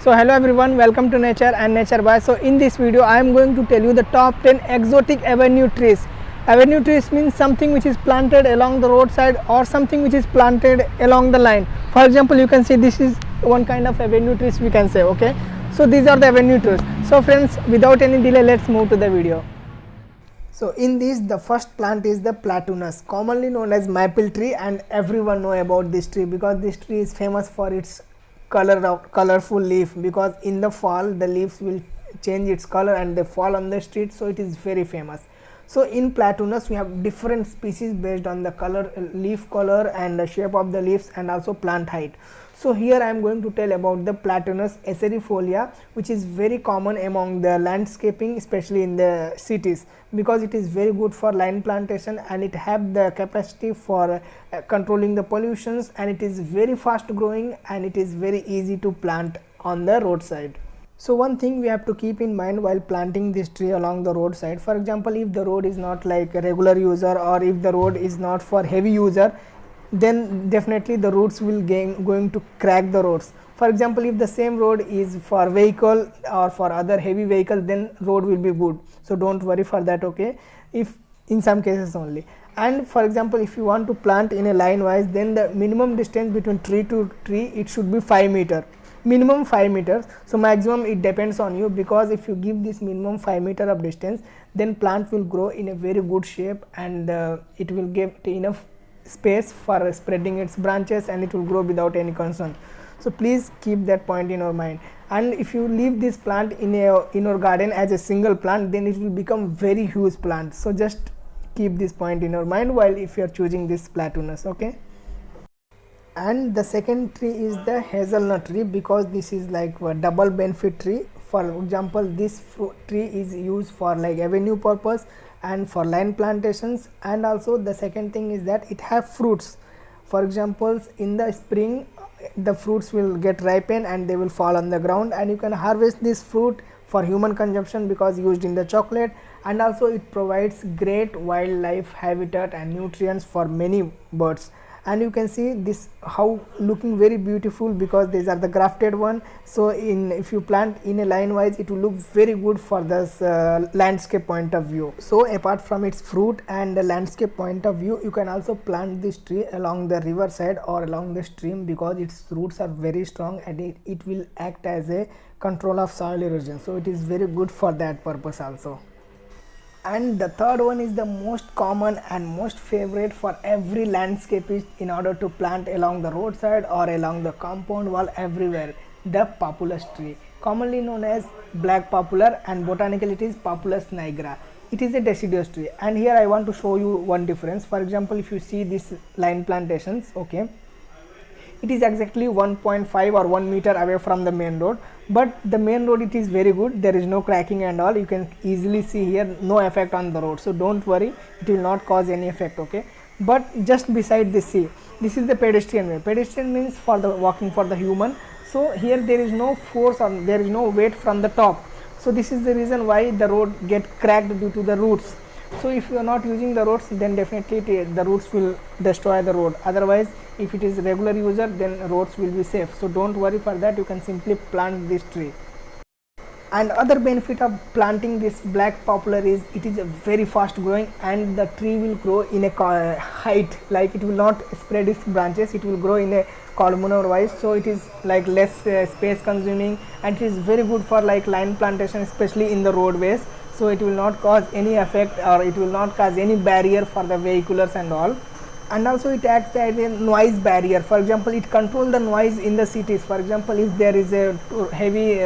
So hello everyone, welcome to Nature and Nature By. So in this video I am going to tell you the top 10 exotic avenue trees. Avenue trees means something which is planted along the roadside or something which is planted along the line. For example, you can see this is one kind of avenue trees we can say, okay. So these are the avenue trees. So friends, without any delay, let's move to the video. So in this, the first plant is the Platanus, commonly known as maple tree, and everyone know about this tree because this tree is famous for its colorful leaf, because in the fall the leaves will change its color and they fall on the street, so it is very famous. So in Platanus we have different species based on the color, leaf color and the shape of the leaves and also plant height. So here I am going to tell about the Platanus acerifolia, which is very common among the landscaping, especially in the cities, because it is very good for line plantation and it have the capacity for controlling the pollutions, and it is very fast growing and it is very easy to plant on the roadside. So one thing we have to keep in mind while planting this tree along the roadside, for example, if the road is not like a regular user or if the road is not for heavy user, then definitely the roots will going to crack the roads. For example, if the same road is for vehicle or for other heavy vehicle, then road will be good, so don't worry for that, okay, if in some cases only. And for example, if you want to plant in a line wise, then the minimum distance between tree to tree, it should be 5 meter, minimum 5 meters. So maximum it depends on you, because if you give this minimum 5 meter of distance, then plant will grow in a very good shape and it will give enough space for spreading its branches and it will grow without any concern. So please keep that point in your mind. And if you leave this plant in your garden as a single plant, then it will become very huge plant. So just keep this point in your mind while if you are choosing this Platanus, okay. And the second tree is the hazelnut tree, because this is like a double benefit tree. For example, this tree is used for like avenue purpose and for line plantations, and also the second thing is that it have fruits. For example, in the spring the fruits will get ripen and they will fall on the ground, and you can harvest this fruit for human consumption because used in the chocolate, and also it provides great wildlife habitat and nutrients for many birds. And you can see this how looking very beautiful, because these are the grafted one. So if you plant in a line wise, it will look very good for this landscape point of view. So apart from its fruit and the landscape point of view, you can also plant this tree along the riverside or along the stream, because its roots are very strong and it will act as a control of soil erosion, so it is very good for that purpose also. And the third one is the most common and most favorite for every landscapist in order to plant along the roadside or along the compound wall everywhere, the Populus tree, commonly known as black poplar, and botanically it is Populus nigra. It is a deciduous tree, and here I want to show you one difference. For example, if you see these line plantations, okay, it is exactly 1.5 or 1 meter away from the main road, but the main road it is very good, there is no cracking and all. You can easily see here no effect on the road, so don't worry, it will not cause any effect, okay. But just beside this, see, this is the pedestrian way. Pedestrian means for the walking for the human, so here there is no force or there is no weight from the top, so this is the reason why the road get cracked due to the roots. So if you are not using the roots, then definitely the roots will destroy the road. Otherwise, if it is regular user, then roads will be safe, so don't worry for that, you can simply plant this tree. And other benefit of planting this black poplar is it is a very fast growing, and the tree will grow in a height, like it will not spread its branches, it will grow in a columnar wise, so it is like less space consuming, and it is very good for like line plantation, especially in the roadways. So it will not cause any effect or it will not cause any barrier for the vehiculars and all. And also it acts as a noise barrier. For example, it controls the noise in the cities. For example, if there is a heavy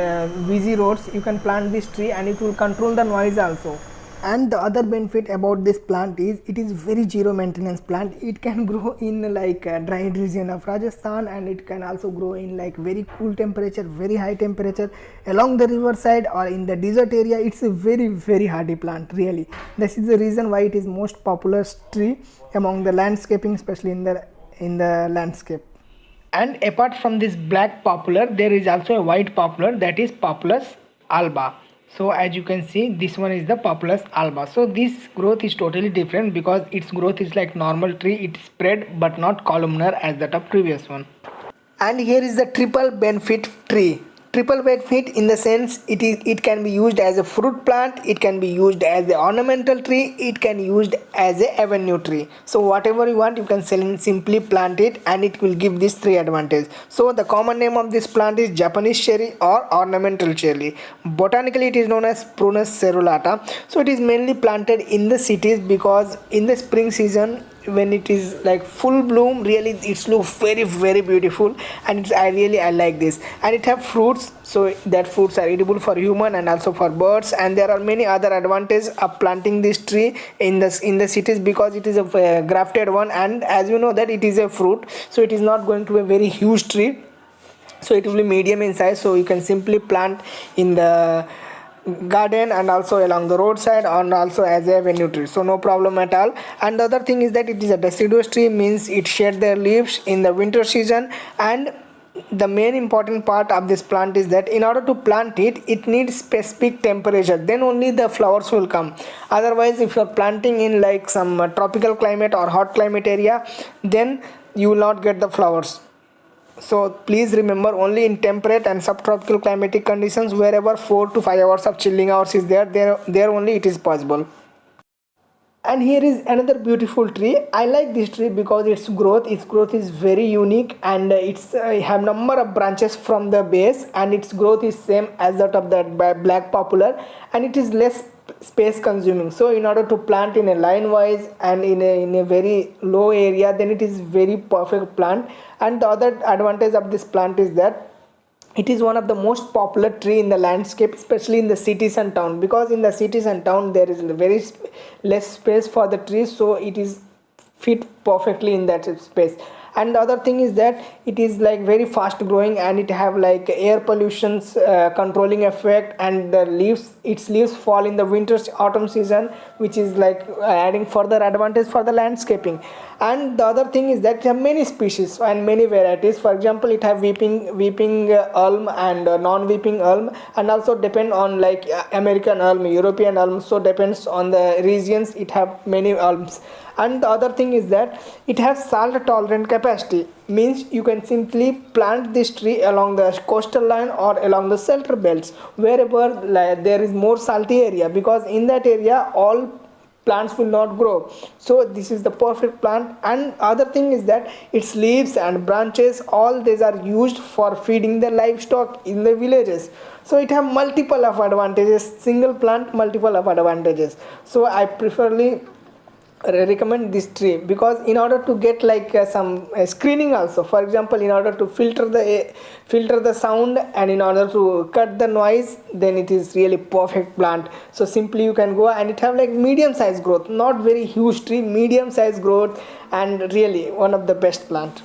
busy roads, you can plant this tree and it will control the noise also. And the other benefit about this plant is it is very zero maintenance plant. It can grow in like dry region of Rajasthan, and it can also grow in like very cool temperature, very high temperature along the riverside or in the desert area. It's a very hardy plant, really. This is the reason why it is most popular tree among the landscaping, especially in the landscape. And apart from this black poplar, there is also a white poplar, that is Populus alba. So as you can see, this one is the Populus alba. So this growth is totally different, because its growth is like normal tree, it spread but not columnar as that of previous one. And here is the triple benefit tree. triple benefit in the sense it can be used as a fruit plant, it can be used as the ornamental tree, it can be used as a avenue tree. So whatever you want, you can simply plant it and it will give these three advantages. So the common name of this plant is Japanese cherry or ornamental cherry. Botanically it is known as Prunus serrulata. So it is mainly planted in the cities because in the spring season when it is like full bloom, really it looks very beautiful, and I like this. And it have fruits, so that fruits are edible for human and also for birds. And there are many other advantages of planting this tree in the cities because it is a grafted one, and as you know that it is a fruit, so it is not going to be a very huge tree, so it will be medium in size. So you can simply plant in the garden and also along the roadside and also as a avenue tree, so no problem at all. And the other thing is that it is a deciduous tree, means it shed their leaves in the winter season. And the main important part of this plant is that in order to plant it, it needs specific temperature, then only the flowers will come. Otherwise, if you are planting in like some tropical climate or hot climate area, then you will not get the flowers. So please remember, only in temperate and subtropical climatic conditions, wherever 4 to 5 hours of chilling hours is there only it is possible. And here is another beautiful tree. I like this tree because its growth is very unique, and it's have number of branches from the base, and its growth is same as that of the black popular, and it is less space consuming. So in order to plant in a line wise and in a very low area, then it is very perfect plant. And the other advantage of this plant is that it is one of the most popular tree in the landscape, especially in the cities and town, because in the cities and town there is very less space for the trees, so it is fit perfectly in that space. And the other thing is that it is like very fast growing, and it have like air pollutions controlling effect, and its leaves fall in the winter autumn season, which is like adding further advantage for the landscaping. And the other thing is that there are many species and many varieties. For example, it have weeping elm and non-weeping elm, and also depend on like American elm, European elm, so depends on the regions, it have many elms. And the other thing is that it has salt tolerant capacity, means you can simply plant this tree along the coastal line or along the shelter belts, wherever there is more salty area, because in that area all plants will not grow. So this is the perfect plant. And other thing is that its leaves and branches, all these are used for feeding the livestock in the villages. So it have multiple of advantages, single plant multiple of advantages. So I preferably recommend this tree, because in order to get like some screening also, for example, in order to filter the sound and in order to cut the noise, then it is really perfect plant. So simply you can go, and it have like medium size growth, not very huge tree, medium size growth, and really one of the best plant.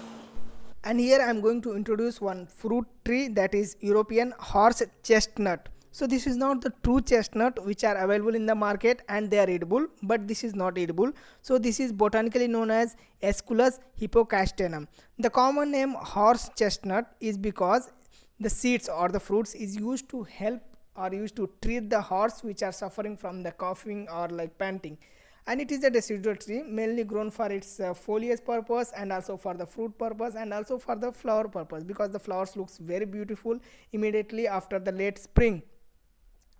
And here I am going to introduce one fruit tree, that is European horse chestnut. So this is not the true chestnut which are available in the market and they are edible, but this is not edible. So this is botanically known as Aesculus hippocastanum. The common name horse chestnut is because the seeds or the fruits is used to help or used to treat the horse which are suffering from the coughing or like panting. And it is a decidual tree, mainly grown for its foliage purpose and also for the fruit purpose and also for the flower purpose, because the flowers looks very beautiful immediately after the late spring,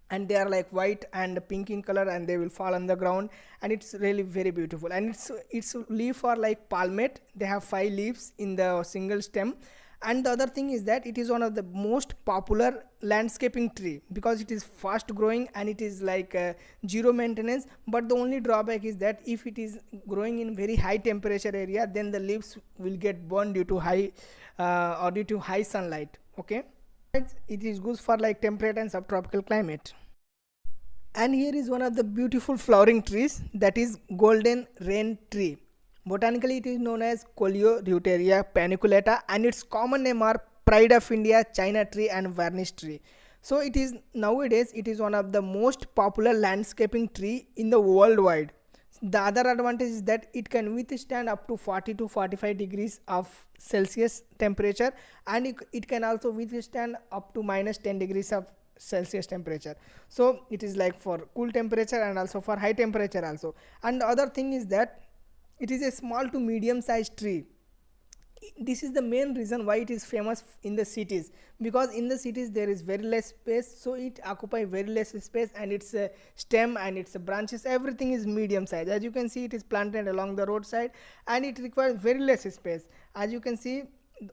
and they are like white and pink in color, and they will fall on the ground, and it's really very beautiful. And its leaf are like palmate, they have 5 leaves in the single stem. And the other thing is that it is one of the most popular landscaping tree because it is fast growing and it is like zero maintenance. But the only drawback is that if it is growing in very high temperature area, then the leaves will get burned due to high sunlight. Okay, it is good for like temperate and subtropical climate. And here is one of the beautiful flowering trees, that is golden rain tree. Botanically it is known as Koelreuteria paniculata, and its common name are pride of India, China tree and varnish tree. So it is nowadays it is one of the most popular landscaping tree in the worldwide. The other advantage is that it can withstand up to 40 to 45 degrees of Celsius temperature, and it can also withstand up to minus 10 degrees of Celsius temperature. So it is like for cool temperature and also for high temperature also. And the other thing is that it is a small to medium sized tree. this is the main reason why it is famous in the cities, because in the cities there is very less space, so it occupy very less space, and its stem and its branches, everything is medium size. As you can see, it is planted along the roadside and it requires very less space. As you can see,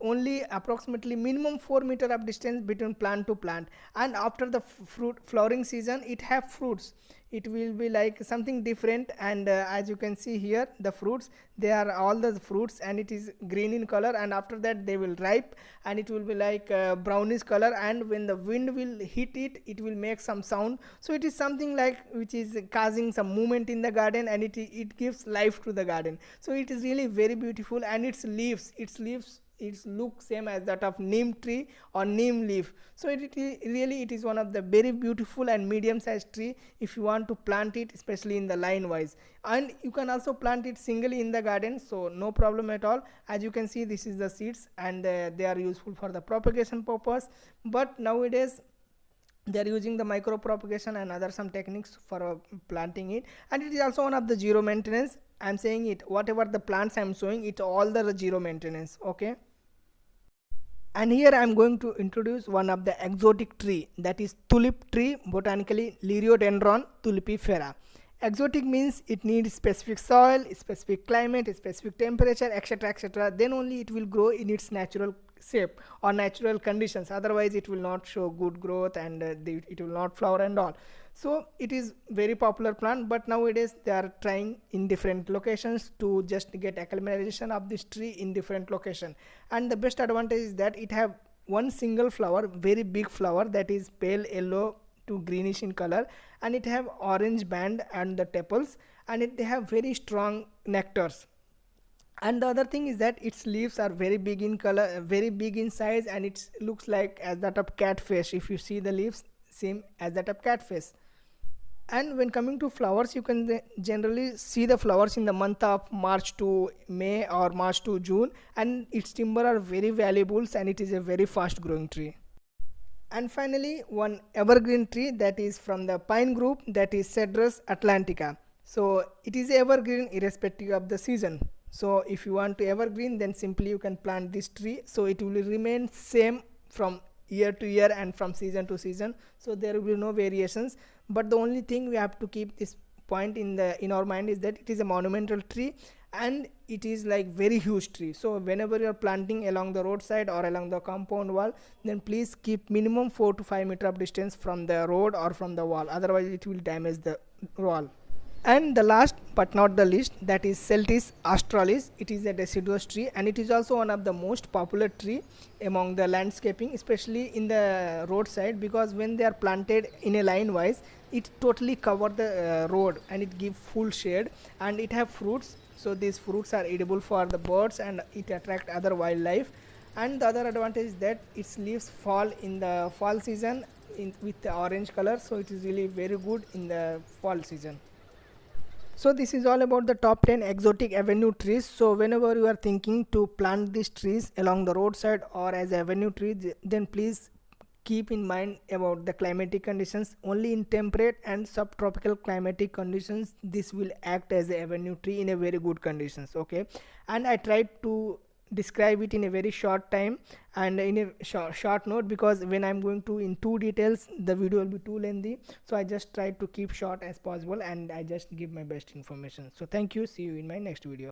only approximately minimum 4 meter of distance between plant to plant, and after the fruit flowering season it have fruits. It will be like something different, and as you can see here, the fruits, they are all the fruits and it is green in color, and after that they will ripe and it will be like brownish color, and when the wind will hit it, it will make some sound. So it is something like which is causing some movement in the garden, and it gives life to the garden. So it is really very beautiful, and its leaves its look same as that of neem tree or neem leaf. So it is one of the very beautiful and medium sized tree if you want to plant it, especially in the line wise, and you can also plant it singly in the garden, so no problem at all. As you can see, this is the seeds, and they are useful for the propagation purpose, but nowadays they are using the micro propagation and other some techniques for planting it, and it is also one of the zero maintenance. I am saying it, whatever the plants I am showing, it all the zero maintenance. Okay, and here I am going to introduce one of the exotic tree, that is tulip tree, botanically Liriodendron tulipifera. Exotic means it needs specific soil, specific climate, specific temperature, etc., etc. Then only it will grow in its natural shape or natural conditions, otherwise it will not show good growth, and it will not flower and all. So it is very popular plant, but nowadays they are trying in different locations to just get acclimatization of this tree in different location. And the best advantage is that it have one single flower, very big flower, that is pale yellow to greenish in color, and it have orange band and the tepals, and they have very strong nectars. And the other thing is that its leaves are very big in color, very big in size, and it looks like as that of catfish. If you see the leaves, same as that of catfish. And when coming to flowers, you can generally see the flowers in the month of March to May or March to June, and its timber are very valuable, and it is a very fast growing tree. And finally, one evergreen tree, that is from the pine group, that is Cedrus atlantica. So it is evergreen irrespective of the season. So if you want to evergreen, then simply you can plant this tree, so it will remain same from year to year and from season to season, so there will be no variations. But the only thing we have to keep this point in our mind is that it is a monumental tree, and it is like very huge tree. So whenever you are planting along the roadside or along the compound wall, then please keep minimum 4 to 5 meter of distance from the road or from the wall, otherwise it will damage the wall. And the last but not the least, that is Celtis australis. It is a deciduous tree, and it is also one of the most popular tree among the landscaping, especially in the roadside, because when they are planted in a line wise, it totally cover the road, and it give full shade, and it have fruits. So these fruits are edible for the birds, and it attract other wildlife. And the other advantage is that its leaves fall in the fall season with the orange color, so it is really very good in the fall season. So this is all about the top 10 exotic avenue trees. So whenever you are thinking to plant these trees along the roadside or as avenue trees, then please keep in mind about the climatic conditions. Only in temperate and subtropical climatic conditions this will act as a avenue tree in a very good conditions. Okay, and I tried to describe it in a very short time and in a short note, because when I'm going to in too details, the video will be too lengthy. So I just try to keep short as possible, and I just give my best information. So thank you, see you in my next video.